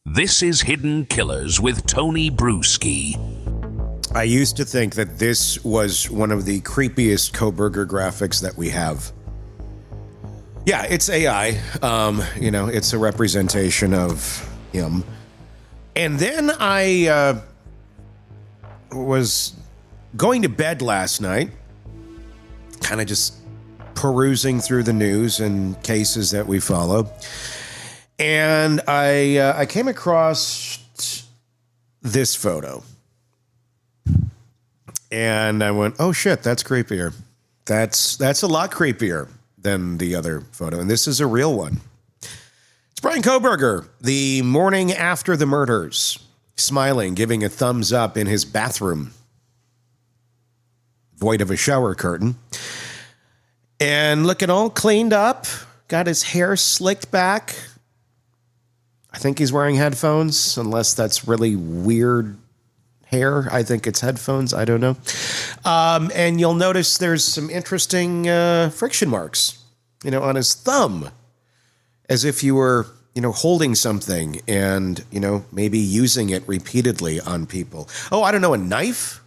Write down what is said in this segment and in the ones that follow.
This is Hidden Killers with Tony Bruschi. I used to think that this was one of the creepiest Kohberger graphics that we have. Yeah, it's AI. It's a representation of him. And then I was going to bed last night, kind of just perusing through the news and cases that we follow. And I came across this photo. And I went, oh shit, that's creepier. That's a lot creepier than the other photo. And this is a real one. It's Brian Kohberger, the morning after the murders, smiling, giving a thumbs up in his bathroom, void of a shower curtain. And looking all cleaned up, got his hair slicked back. I think he's wearing headphones, unless that's really weird hair. I think it's headphones. I don't know. And you'll notice there's some interesting friction marks, on his thumb, as if you were, holding something and, maybe using it repeatedly on people. Oh, I don't know, a knife?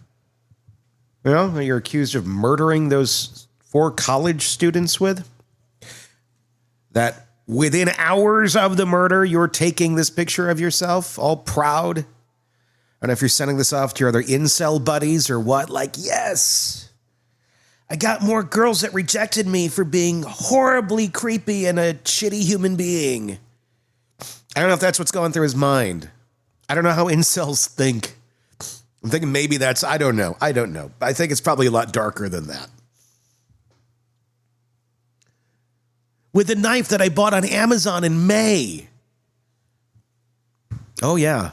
You're accused of murdering those 4 college students with? That within hours of the murder, you're taking this picture of yourself, all proud. I don't know if you're sending this off to your other incel buddies or what. Like, yes, I got more girls that rejected me for being horribly creepy and a shitty human being. I don't know if that's what's going through his mind. I don't know how incels think. I'm thinking maybe that's, I don't know. I think it's probably a lot darker than that. With the knife that I bought on Amazon in May. Oh, yeah.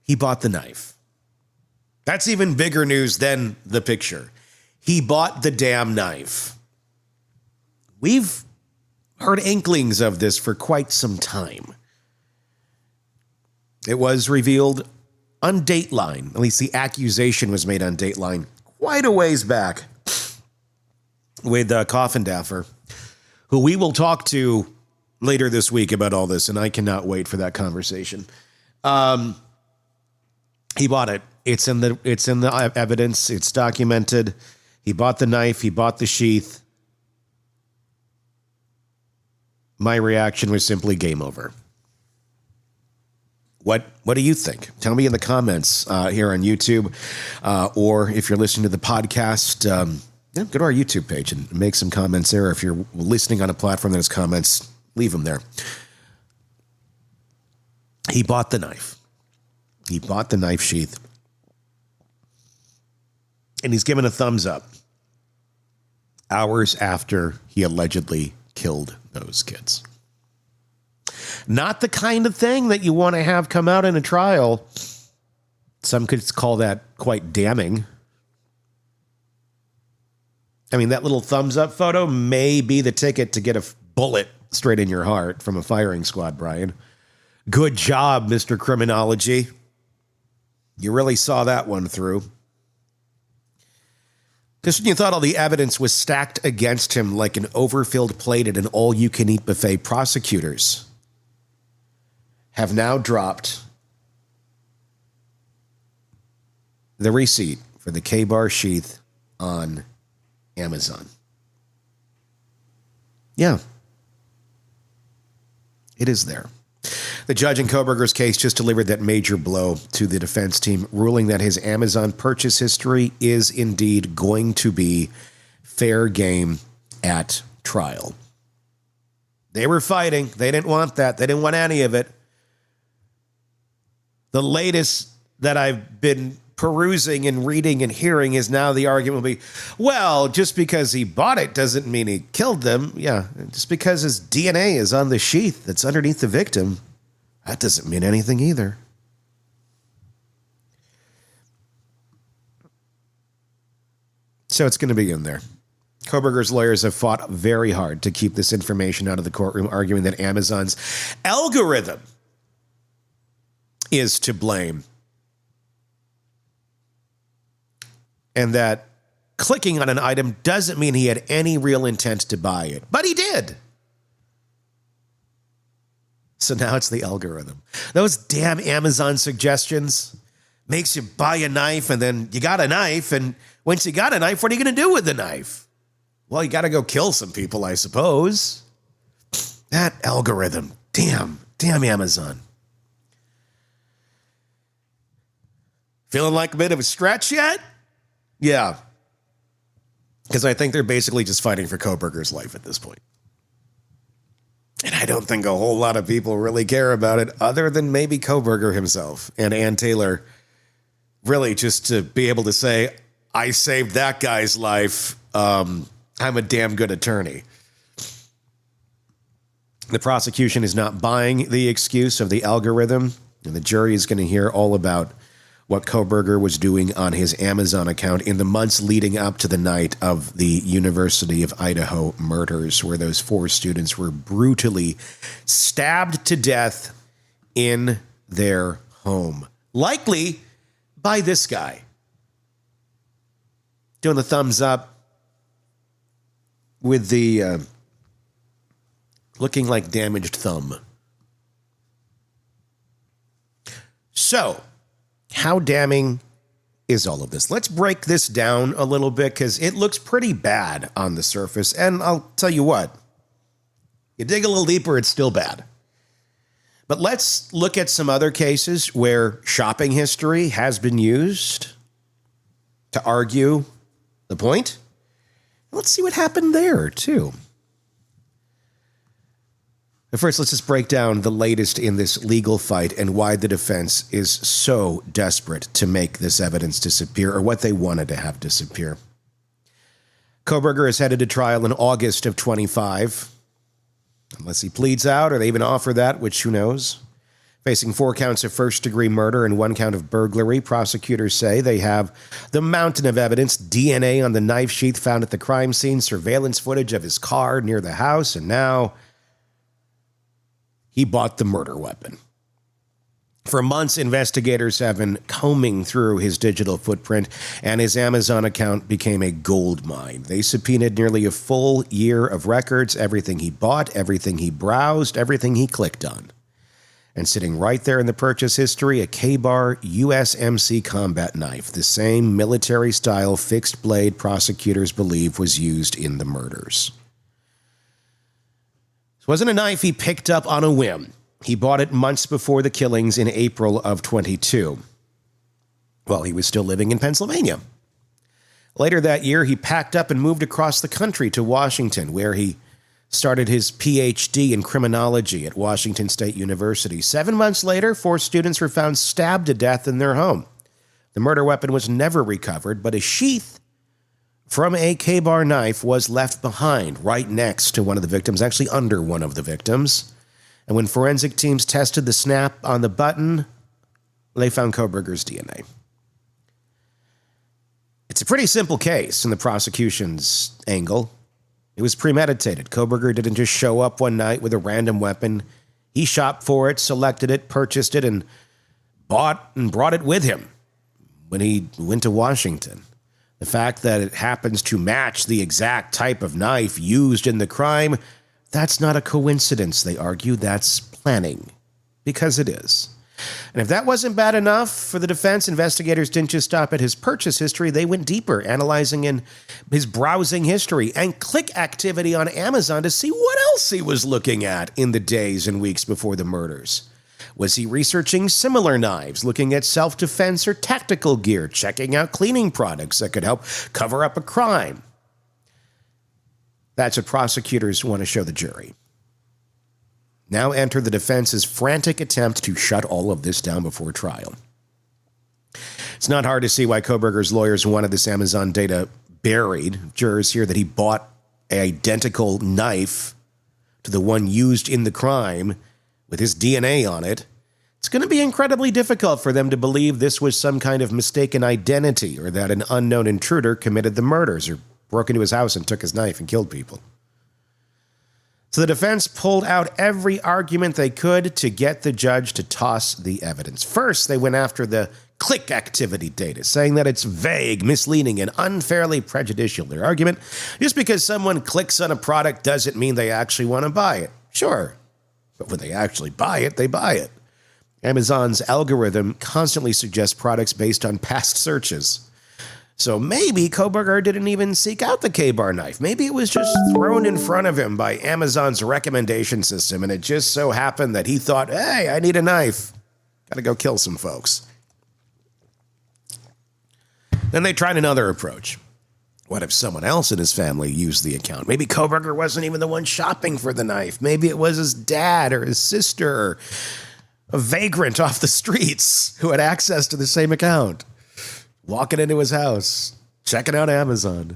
He bought the knife. That's even bigger news than the picture. He bought the damn knife. We've heard inklings of this for quite some time. It was revealed on Dateline. At least the accusation was made on Dateline quite a ways back with Coffindaffer, who we will talk to later this week about all this, and I cannot wait for that conversation. He bought it. It's in the evidence. It's documented. He bought the knife. He bought the sheath. My reaction was simply game over. What do you think? Tell me in the comments here on YouTube, or if you're listening to the podcast, go to our YouTube page and make some comments there. If you're listening on a platform that has comments, leave them there. He bought the knife. He bought the knife sheath. And he's given a thumbs up hours after he allegedly killed those kids. Not the kind of thing that you want to have come out in a trial. Some could call that quite damning. I mean, that little thumbs up photo may be the ticket to get a bullet straight in your heart from a firing squad, Brian. Good job, Mr. Criminology. You really saw that one through. Just when you thought all the evidence was stacked against him like an overfilled plate at an all-you-can-eat buffet, prosecutors have now dropped the receipt for the K-bar sheath on Amazon. Yeah. It is there. The judge in Kohberger's case just delivered that major blow to the defense team, ruling that his Amazon purchase history is indeed going to be fair game at trial. They were fighting. They didn't want that. They didn't want any of it. The latest that I've been perusing and reading and hearing is now the argument will be, well, just because he bought it doesn't mean he killed them. Yeah, just because his DNA is on the sheath that's underneath the victim, that doesn't mean anything either. So it's going to be in there. Kohberger's lawyers have fought very hard to keep this information out of the courtroom, arguing that Amazon's algorithm is to blame. And that clicking on an item doesn't mean he had any real intent to buy it. But he did. So now it's the algorithm. Those damn Amazon suggestions makes you buy a knife, and then you got a knife, and once you got a knife, what are you going to do with the knife? Well, you got to go kill some people, I suppose. That algorithm. Damn Amazon. Feeling like a bit of a stretch yet? Yeah. Because I think they're basically just fighting for Kohberger's life at this point. And I don't think a whole lot of people really care about it, other than maybe Kohberger himself and Ann Taylor, really just to be able to say, I saved that guy's life. I'm a damn good attorney. The prosecution is not buying the excuse of the algorithm, and the jury is going to hear all about what Kohberger was doing on his Amazon account in the months leading up to the night of the University of Idaho murders, where those 4 students were brutally stabbed to death in their home. Likely by this guy. Doing the thumbs up with the looking like damaged thumb. So, how damning is all of this? Let's break this down a little bit, because it looks pretty bad on the surface. And I'll tell you what, you dig a little deeper, it's still bad. But let's look at some other cases where shopping history has been used to argue the point. Let's see what happened there, too. But first, let's just break down the latest in this legal fight and why the defense is so desperate to make this evidence disappear, or what they wanted to have disappear. Kohberger is headed to trial in August of 25, unless he pleads out or they even offer that, which who knows. Facing 4 counts of first-degree murder and 1 count of burglary, prosecutors say they have the mountain of evidence, DNA on the knife sheath found at the crime scene, surveillance footage of his car near the house, and now he bought the murder weapon. For months, investigators have been combing through his digital footprint, and his Amazon account became a gold mine. They subpoenaed nearly a full year of records, everything he bought, everything he browsed, everything he clicked on. And sitting right there in the purchase history, a K-Bar USMC combat knife, the same military-style fixed blade prosecutors believe was used in the murders. It wasn't a knife he picked up on a whim. He bought it months before the killings in April of 22, while he was still living in Pennsylvania. Later that year, he packed up and moved across the country to Washington, where he started his PhD in criminology at Washington State University. 7 months later, 4 students were found stabbed to death in their home. The murder weapon was never recovered, but a sheath from a K-Bar knife was left behind right next to one of the victims, actually under one of the victims. And when forensic teams tested the snap on the button, they found Kohberger's DNA. It's a pretty simple case in the prosecution's angle. It was premeditated. Kohberger didn't just show up one night with a random weapon. He shopped for it, selected it, purchased it, and bought and brought it with him when he went to Washington. The fact that it happens to match the exact type of knife used in the crime, that's not a coincidence, they argue. That's planning. Because it is. And if that wasn't bad enough for the defense, investigators didn't just stop at his purchase history. They went deeper, analyzing in his browsing history and click activity on Amazon to see what else he was looking at in the days and weeks before the murders. Was he researching similar knives, looking at self-defense or tactical gear, checking out cleaning products that could help cover up a crime? That's what prosecutors want to show the jury. Now enter the defense's frantic attempt to shut all of this down before trial. It's not hard to see why Kohberger's lawyers wanted this Amazon data buried. Jurors hear that he bought an identical knife to the one used in the crime with his DNA on it. It's going to be incredibly difficult for them to believe this was some kind of mistaken identity, or that an unknown intruder committed the murders or broke into his house and took his knife and killed people. So the defense pulled out every argument they could to get the judge to toss the evidence. First, they went after the click activity data, saying that it's vague, misleading, and unfairly prejudicial. Their argument, just because someone clicks on a product doesn't mean they actually want to buy it. Sure. But when they actually buy it, they buy it. Amazon's algorithm constantly suggests products based on past searches. So maybe Kohberger didn't even seek out the K-bar knife. Maybe it was just thrown in front of him by Amazon's recommendation system, and it just so happened that he thought, hey, I need a knife. Gotta go kill some folks. Then they tried another approach. What if someone else in his family used the account? Maybe Kohberger wasn't even the one shopping for the knife. Maybe it was his dad or his sister or a vagrant off the streets who had access to the same account. Walking into his house, checking out Amazon.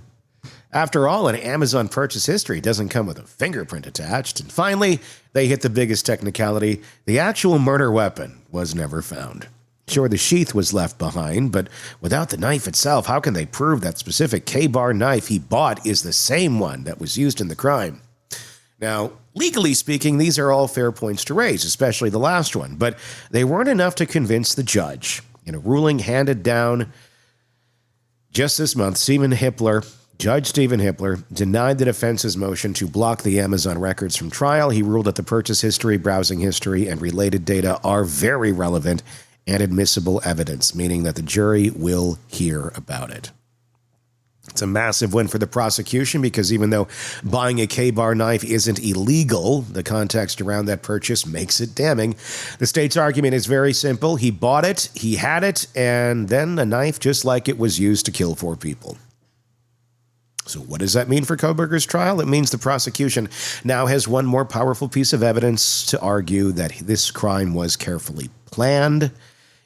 After all, an Amazon purchase history doesn't come with a fingerprint attached. And finally, they hit the biggest technicality. The actual murder weapon was never found. Sure, the sheath was left behind, but without the knife itself, how can they prove that specific K-bar knife he bought is the same one that was used in the crime? Now, legally speaking, these are all fair points to raise, especially the last one, but they weren't enough to convince the judge. In a ruling handed down just this month, Judge Stephen Hippler denied the defense's motion to block the Amazon records from trial. He ruled that the purchase history, browsing history, and related data are very relevant and admissible evidence, meaning that the jury will hear about it. It's a massive win for the prosecution because even though buying a K-bar knife isn't illegal, the context around that purchase makes it damning. The state's argument is very simple. He bought it, he had it, and then a knife just like it was used to kill 4 people. So what does that mean for Kohberger's trial? It means the prosecution now has one more powerful piece of evidence to argue that this crime was carefully planned.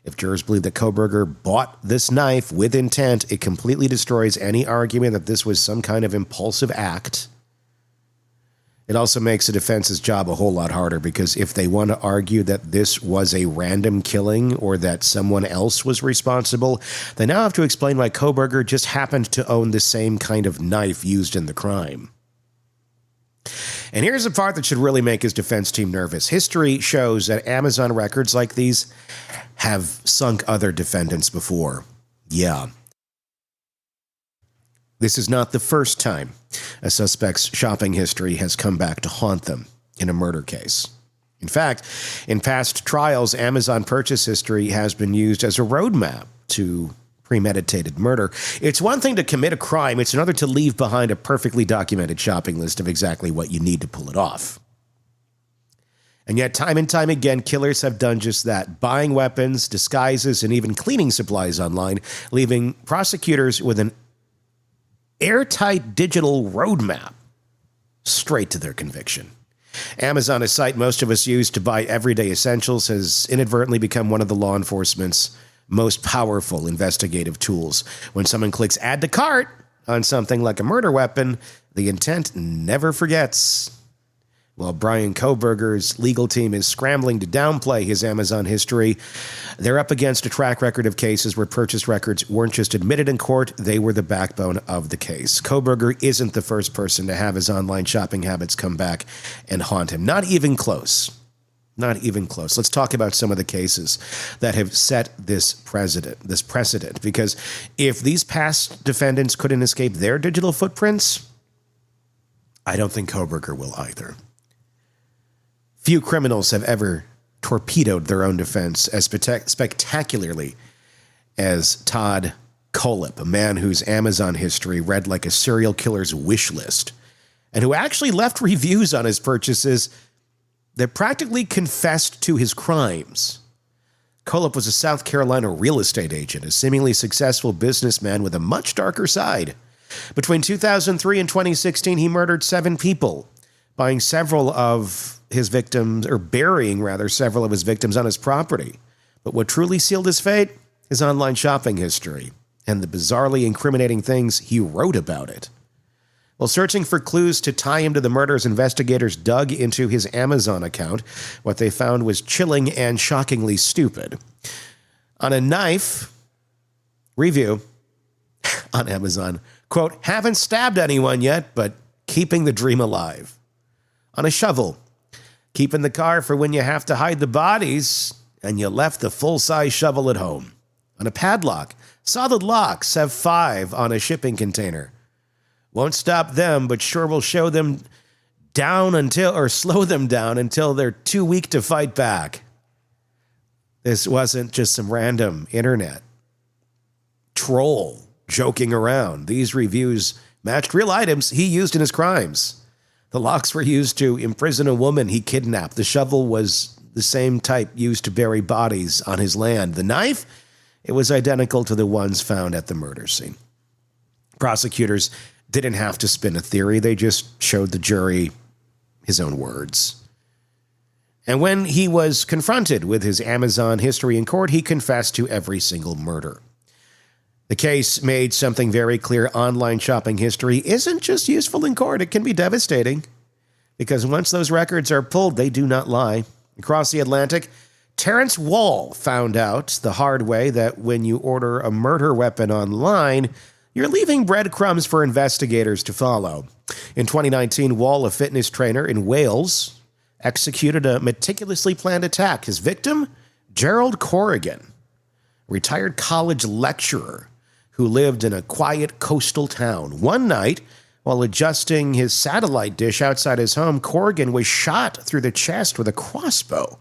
If jurors believe that Kohberger bought this knife with intent, it completely destroys any argument that this was some kind of impulsive act. It also makes the defense's job a whole lot harder because if they want to argue that this was a random killing or that someone else was responsible, they now have to explain why Kohberger just happened to own the same kind of knife used in the crime. And here's the part that should really make his defense team nervous. History shows that Amazon records like these have sunk other defendants before. Yeah. This is not the first time a suspect's shopping history has come back to haunt them in a murder case. In fact, in past trials, Amazon purchase history has been used as a roadmap to premeditated murder. It's one thing to commit a crime. It's another to leave behind a perfectly documented shopping list of exactly what you need to pull it off. And yet, time and time again, killers have done just that, buying weapons, disguises, and even cleaning supplies online, leaving prosecutors with an airtight digital roadmap straight to their conviction. Amazon, a site most of us use to buy everyday essentials, has inadvertently become one of the law enforcement's most powerful investigative tools. When someone clicks add to cart on something like a murder weapon, the intent never forgets. While Brian Kohberger's legal team is scrambling to downplay his Amazon history, they're up against a track record of cases where purchase records weren't just admitted in court, they were the backbone of the case. Kohberger isn't the first person to have his online shopping habits come back and haunt him. Not even close. Not even close. Let's talk about some of the cases that have set this precedent, because if these past defendants couldn't escape their digital footprints, I don't think Kohberger will either. Few criminals have ever torpedoed their own defense as spectacularly as Todd Kolep, a man whose Amazon history read like a serial killer's wish list, and who actually left reviews on his purchases that practically confessed to his crimes. Kolep was a South Carolina real estate agent, a seemingly successful businessman with a much darker side. Between 2003 and 2016, he murdered 7 people, burying several of his victims on his property. But what truly sealed his fate? His online shopping history and the bizarrely incriminating things he wrote about it. While searching for clues to tie him to the murders, investigators dug into his Amazon account. What they found was chilling and shockingly stupid. On a knife review on Amazon, quote, haven't stabbed anyone yet, but keeping the dream alive. On a shovel, keeping the car for when you have to hide the bodies and you left the full-size shovel at home. On a padlock, solid locks have 5 on a shipping container. Won't stop them, but sure will show them slow them down until they're too weak to fight back. This wasn't just some random internet troll joking around. These reviews matched real items he used in his crimes. The locks were used to imprison a woman he kidnapped. The shovel was the same type used to bury bodies on his land. The knife, it was identical to the ones found at the murder scene. Prosecutors didn't have to spin a theory. They just showed the jury his own words. And when he was confronted with his Amazon history in court, he confessed to every single murder. The case made something very clear. Online shopping history isn't just useful in court. It can be devastating because once those records are pulled, they do not lie. Across the Atlantic, Terrence Wall found out the hard way that when you order a murder weapon online, you're leaving breadcrumbs for investigators to follow. In 2019, Wall, a fitness trainer in Wales, executed a meticulously planned attack. His victim, Gerald Corrigan, a retired college lecturer who lived in a quiet coastal town. One night, while adjusting his satellite dish outside his home, Corrigan was shot through the chest with a crossbow.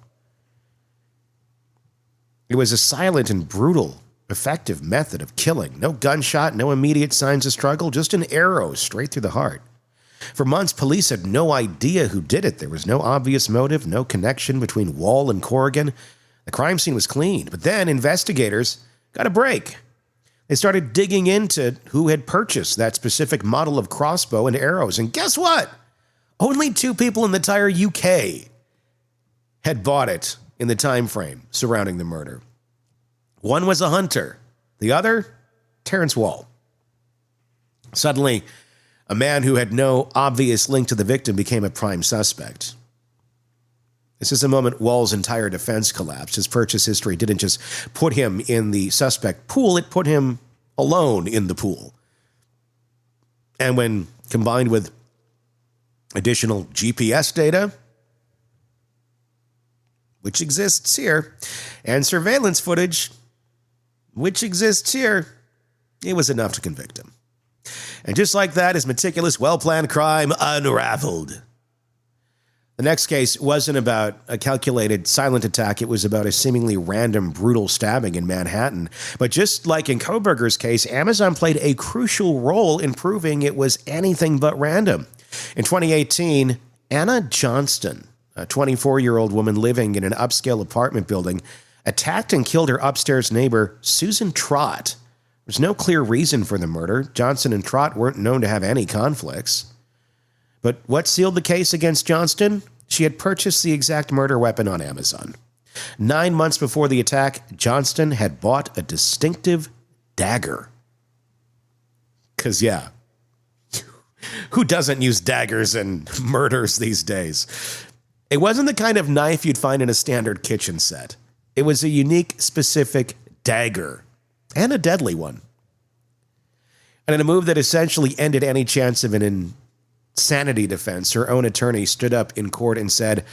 It was a silent and brutal, effective method of killing. No gunshot, no immediate signs of struggle, just an arrow straight through the heart. For months, police had no idea who did it. There was no obvious motive, no connection between Wall and Corrigan. The crime scene was clean. But then investigators got a break. They started digging into who had purchased that specific model of crossbow and arrows. And guess what? Only 2 people in the entire UK had bought it in the time frame surrounding the murder. One was a hunter. The other, Terrence Wall. Suddenly, a man who had no obvious link to the victim became a prime suspect. This is the moment Wall's entire defense collapsed. His purchase history didn't just put him in the suspect pool, it put him alone in the pool. And when combined with additional GPS data, which exists here, and surveillance footage, which exists here, it was enough to convict him. And just like that, his meticulous, well-planned crime unraveled. The next case wasn't about a calculated silent attack. It was about a seemingly random, brutal stabbing in Manhattan. But just like in Kohberger's case, Amazon played a crucial role in proving it was anything but random. In 2018, Anna Johnston, a 24-year-old woman living in an upscale apartment building, attacked and killed her upstairs neighbor, Susan Trott. There's no clear reason for the murder. Johnson and Trott weren't known to have any conflicts. But what sealed the case against Johnston? She had purchased the exact murder weapon on Amazon. 9 months before the attack, Johnston had bought a distinctive dagger. Because, yeah, who doesn't use daggers in murders these days? It wasn't the kind of knife you'd find in a standard kitchen set. It was a unique, specific dagger, and a deadly one. And in a move that essentially ended any chance of an insanity defense, her own attorney stood up in court and said,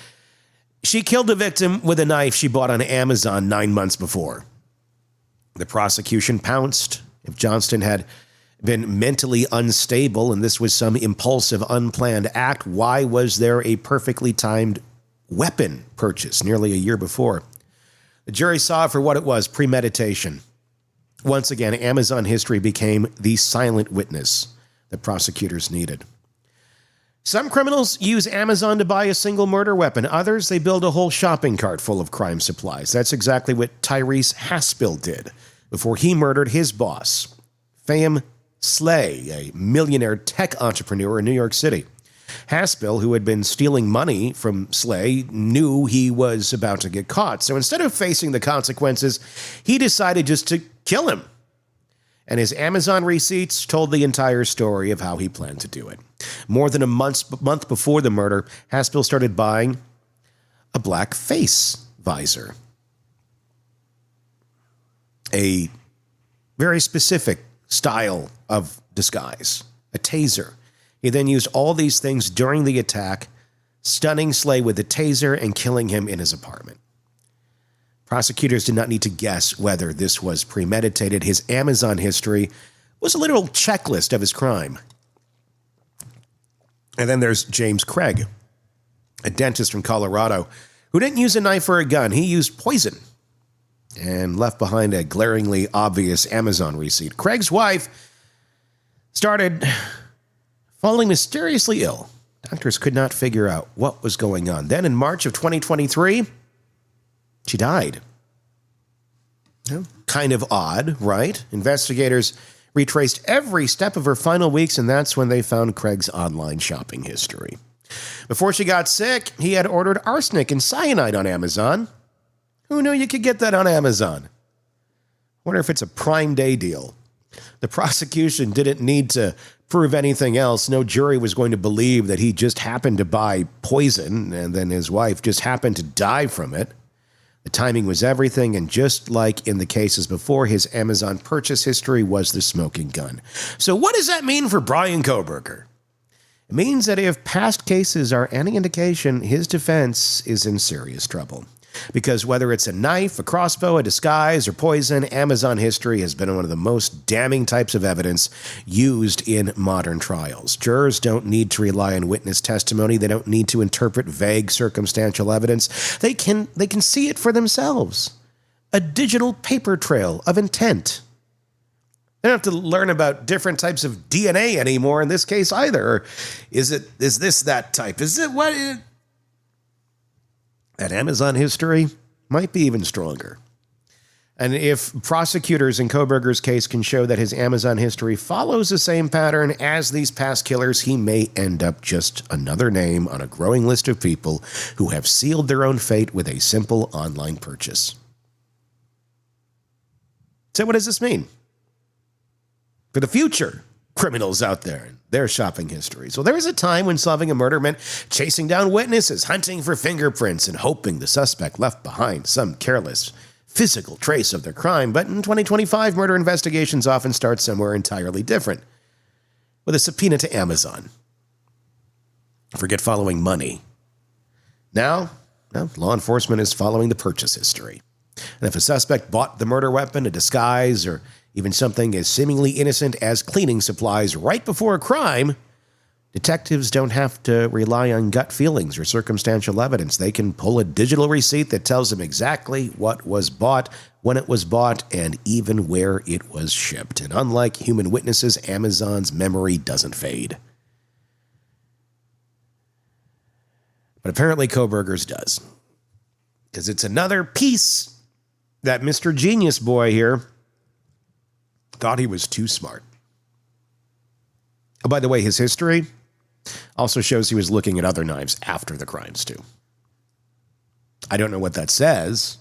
she killed the victim with a knife she bought on Amazon 9 months before. The prosecution pounced. If Johnston had been mentally unstable and this was some impulsive, unplanned act, why was there a perfectly timed weapon purchase nearly a year before? The jury saw it for what it was, premeditation. Once again, Amazon history became the silent witness that prosecutors needed. Some criminals use Amazon to buy a single murder weapon. Others, they build a whole shopping cart full of crime supplies. That's exactly what Tyrese Haspel did before he murdered his boss, Fahim Slay, a millionaire tech entrepreneur in New York City. Haspel, who had been stealing money from Slay, knew he was about to get caught. So instead of facing the consequences, he decided just to kill him. And his Amazon receipts told the entire story of how he planned to do it. More than a month before the murder, Haspel started buying a black face visor. A very specific style of disguise, a taser. He then used all these things during the attack, stunning Slay with a taser and killing him in his apartment. Prosecutors did not need to guess whether this was premeditated. His Amazon history was a literal checklist of his crime. And then there's James Craig, a dentist from Colorado, who didn't use a knife or a gun. He used poison and left behind a glaringly obvious Amazon receipt. Craig's wife started falling mysteriously ill. Doctors could not figure out what was going on. Then in March of 2023, she died. Kind of odd, right? Investigators retraced every step of her final weeks, and that's when they found Craig's online shopping history. Before she got sick, he had ordered arsenic and cyanide on Amazon. Who knew you could get that on Amazon? Wonder if it's a Prime Day deal. The prosecution didn't need to prove anything else. No jury was going to believe that he just happened to buy poison and then his wife just happened to die from it. The timing was everything, and just like in the cases before, his Amazon purchase history was the smoking gun. So what does that mean for Brian Kohberger? It means that if past cases are any indication, his defense is in serious trouble. Because whether it's a knife, a crossbow, a disguise, or poison, Amazon history has been one of the most damning types of evidence used in modern trials. Jurors don't need to rely on witness testimony. They don't need to interpret vague circumstantial evidence. They can see it for themselves. A digital paper trail of intent. They don't have to learn about different types of DNA anymore in this case either. Or is this that type? Is it what? That Amazon history might be even stronger. And if prosecutors in Kohberger's case can show that his Amazon history follows the same pattern as these past killers, he may end up just another name on a growing list of people who have sealed their own fate with a simple online purchase. So what does this mean for the future criminals out there and their shopping histories? Well, there was a time when solving a murder meant chasing down witnesses, hunting for fingerprints, and hoping the suspect left behind some careless physical trace of their crime. But in 2025, murder investigations often start somewhere entirely different, with a subpoena to Amazon. Forget following money. Now, law enforcement is following the purchase history. And if a suspect bought the murder weapon, a disguise, or even something as seemingly innocent as cleaning supplies right before a crime, detectives don't have to rely on gut feelings or circumstantial evidence. They can pull a digital receipt that tells them exactly what was bought, when it was bought, and even where it was shipped. And unlike human witnesses, Amazon's memory doesn't fade. But apparently Kohberger's does. Because it's another piece that Mr. Genius Boy here thought he was too smart. Oh, by the way, his history also shows he was looking at other knives after the crimes, too. I don't know what that says.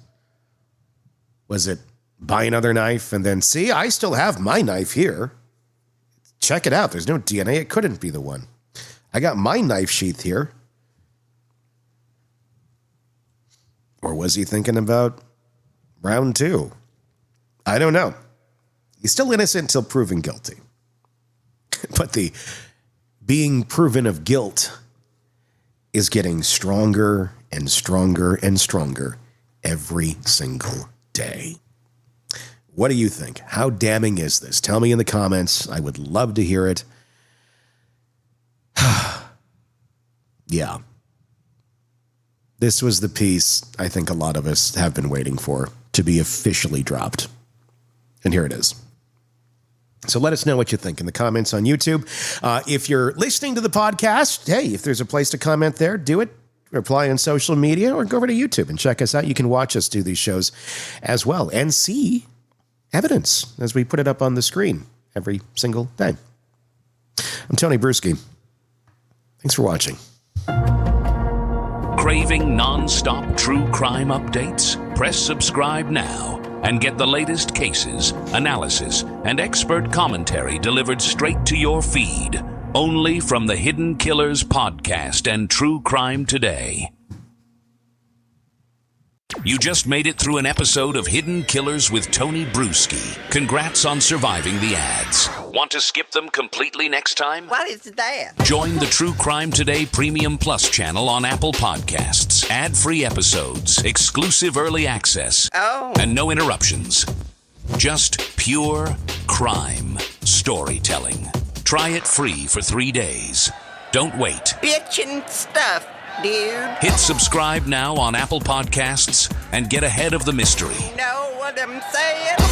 Was it buy another knife and then, see, I still have my knife here. Check it out. There's no DNA. It couldn't be the one. I got my knife sheath here. Or was he thinking about round two? I don't know. He's still innocent until proven guilty. But the being proven of guilt is getting stronger and stronger and stronger every single day. What do you think? How damning is this? Tell me in the comments. I would love to hear it. Yeah. This was the piece I think a lot of us have been waiting for to be officially dropped. And here it is. So let us know what you think in the comments on YouTube. If you're listening to the podcast, hey, if there's a place to comment there, do it. Reply on social media or go over to YouTube and check us out. You can watch us do these shows as well and see evidence as we put it up on the screen every single day. I'm Tony Bruschi. Thanks for watching. Craving non-stop true crime updates? Press subscribe now and get the latest cases, analysis, and expert commentary delivered straight to your feed. Only from the Hidden Killers podcast and True Crime Today. You just made it through an episode of Hidden Killers with Tony Bruschi. Congrats on surviving the ads. Want to skip them completely next time? What is that? Join the True Crime Today Premium Plus channel on Apple Podcasts. Ad-free episodes, exclusive early access, and no interruptions. Just pure crime storytelling. Try it free for 3 days. Don't wait. Bitchin' stuff, dude. Hit subscribe now on Apple Podcasts and get ahead of the mystery. Know what I'm saying?